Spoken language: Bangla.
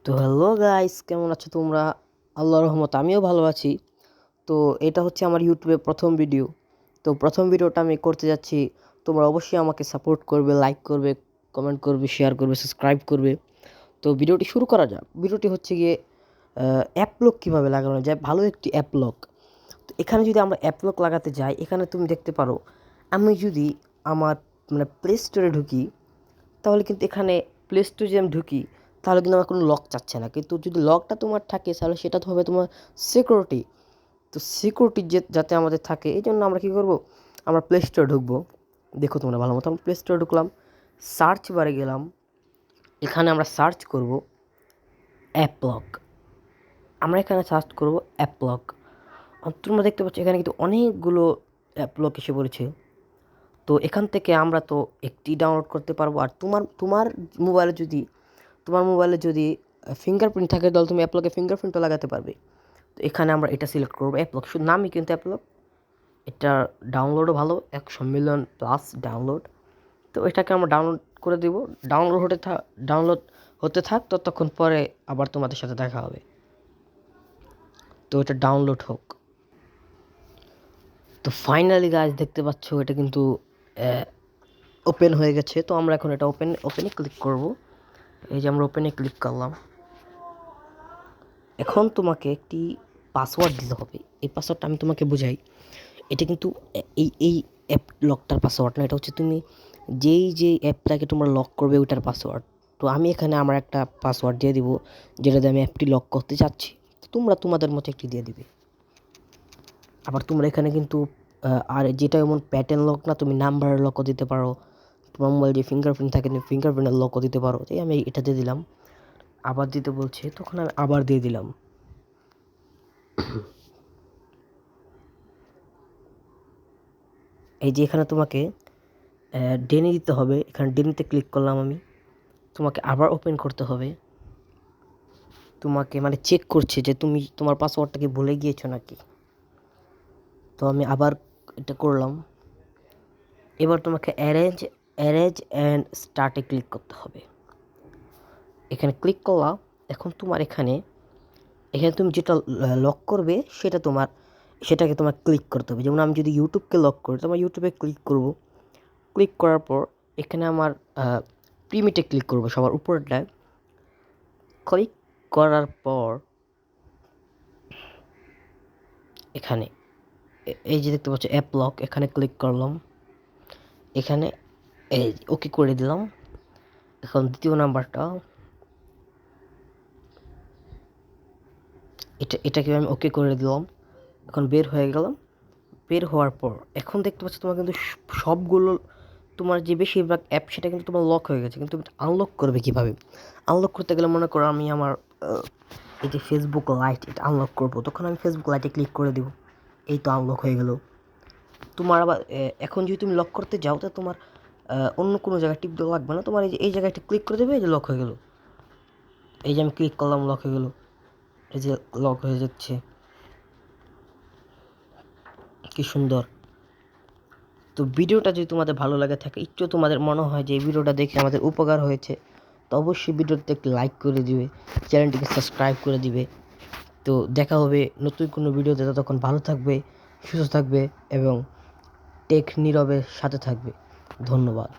তো হ্যালো গাইস, কেমন আছো তোমরা? আল্লাহর রহমতে আমিও ভালো আছি। তো এটা হচ্ছে আমার ইউটিউবে প্রথম ভিডিও। তো প্রথম ভিডিওটা আমি করতে যাচ্ছি। তোমরা অবশ্যই আমাকে সাপোর্ট করবে, লাইক করবে, কমেন্ট করবে, শেয়ার করবে, সাবস্ক্রাইব করবে। তো ভিডিওটি শুরু করা যাক। ভিডিওটি হচ্ছে গিয়ে অ্যাপ লক কীভাবে লাগানো যায়, ভালো একটি অ্যাপ লক। তো এখানে যদি আমরা অ্যাপ লক লাগাতে যাই, এখানে তুমি দেখতে পারো আমি যদি আমার প্লে স্টোরে ঢুকি, তাহলে কিন্তু এখানে প্লে স্টোরে যদি আমি ঢুকি, তাহলে কিন্তু আমার কোনো লক চাচ্ছে না। কিন্তু যদি লকটা তোমার থাকে, তাহলে সেটা তো হবে তোমার সিকিউরিটি। তো সিকিউরিটি যাতে আমাদের থাকে, এই জন্য আমরা কী করবো, আমরা প্লে স্টোরে ঢুকবো। দেখো তোমরা ভালো মতো, আমরা প্লে স্টোরে ঢুকলাম, সার্চ বারে গেলাম, এখানে আমরা সার্চ করব অ্যাপ লক। আমরা এখানে সার্চ করব অ্যাপ লক। তোমরা দেখতে পাচ্ছ এখানে কিন্তু অনেকগুলো অ্যাপ লক এসে পড়েছে। তো এখান থেকে আমরা তো একটি ডাউনলোড করতে পারবো। আর তোমার মোবাইলে যদি ফিঙ্গারপ্রিন্ট থাকে, তাহলে তুমি অ্যাপলকে ফিঙ্গারপ্রিন্টও লাগাতে পারবে। তো এখানে আমরা এটা সিলেক্ট করবো, অ্যাপলক। শুধু নামই কিন্তু অ্যাপলক। এটা ডাউনলোডও ভালো, 100 মিলিয়ন প্লাস ডাউনলোড। তো এটাকে আমরা ডাউনলোড করে দেবো। ডাউনলোড হতে থাক, ততক্ষণ পরে আবার তোমাদের সাথে দেখা হবে। তো এটা ডাউনলোড হোক। তো ফাইনালি গাইজ দেখতে পাচ্ছ এটা কিন্তু ওপেন হয়ে গেছে। তো আমরা এখন এটা ওপেনে ক্লিক করব। এই যে আমরা ওপেনে ক্লিক করলাম। এখন তোমাকে একটি পাসওয়ার্ড দিতে হবে। এই পাসওয়ার্ডটা আমি তোমাকে বোঝাই। এটা কিন্তু এই অ্যাপ লকটার পাসওয়ার্ড না, এটা হচ্ছে তুমি যে অ্যাপটাকে তোমরা লক করবে ওইটার পাসওয়ার্ড। তো আমি এখানে আমার একটা পাসওয়ার্ড দিয়ে দিব, যেটা দিয়ে আমি অ্যাপটি লক করতে চাচ্ছি। তোমরা তোমাদের মতো একটি দিয়ে দিবে। আবার তোমরা এখানে কিন্তু আর যেটা এমন প্যাটার্ন লক না, তুমি নাম্বারের লকও দিতে পারো। তোমার মোবাইল যে ফিঙ্গারপ্রিন্ট থাকে, তুমি ফিঙ্গারপ্রিন্টের লকও দিতে পারো। তাই আমি এটা দিয়ে দিলাম। আবার দিতে বলছে, তখন আমি আবার দিয়ে দিলাম। এই যে এখানে তোমাকে ডেনি দিতে হবে। এখানে ডেনিতে ক্লিক করলাম আমি। তোমাকে আবার ওপেন করতে হবে। তোমাকে চেক করছে যে তুমি তোমার পাসওয়ার্ডটাকে ভুলে গিয়েছো নাকি। তো আমি আবার এটা করলাম। এবার তোমাকে অ্যারেঞ্জ অ্যান্ড স্টার্টে ক্লিক করতে হবে। এখানে ক্লিক করলাম। এখন তোমার এখানে তুমি যেটা লক করবে সেটাকে তোমার ক্লিক করতে হবে। যেমন আমি যদি ইউটিউবকে লক করি, তো আমার ইউটিউবে ক্লিক করব। ক্লিক করার পর এখানে আমার প্রিমিটে ক্লিক করব, সবার উপরটায়। ক্লিক করার পর এখানে এই যে দেখতে পাচ্ছ অ্যাপ লক, এখানে ক্লিক করলাম। এখানে এই ওকে করে দিলাম। এখন দ্বিতীয় নাম্বারটা, এটাকে আমি ওকে করে দিলাম। এখন বের হয়ে গেলাম। বের হওয়ার পর এখন দেখতে পাচ্ছ তোমার কিন্তু সবগুলো, তোমার যে বেশিরভাগ অ্যাপ সেটা কিন্তু তোমার লক হয়ে গেছে। কিন্তু আনলক করবে কীভাবে? আনলক করতে গেলে মনে করো আমি আমার এই যে ফেসবুক লাইট, এটা আনলক করবো, তখন আমি ফেসবুক লাইটে ক্লিক করে দেবো। এই তো আনলক হয়ে গেল। তোমার আবার এখন যদি তুমি লক করতে যাও, তো তোমার অন্য কোনো জায়গায় টিপ দেওয়া লাগবে না। তোমার এই জায়গাটা ক্লিক করে দেবে, এই যে লক হয়ে গেল। এই যে আমি ক্লিক করলাম, লক হয়ে গেল। এই যে লক হয়ে যাচ্ছে, কি সুন্দর। তো ভিডিওটা যদি তোমাদের ভালো লাগে থাকে, একটু তোমাদের মনে হয় যে এই ভিডিওটা দেখে আমাদের উপকার হয়েছে, তো অবশ্যই ভিডিওতে একটু লাইক করে দিবে, চ্যানেলটিকে সাবস্ক্রাইব করে দিবে। তো দেখা হবে নতুন কোনো ভিডিওতে। ততক্ষণ ভালো থাকবে, সুস্থ থাকবে এবং টেক নীরবের সাথে থাকবে। ধন্যবাদ।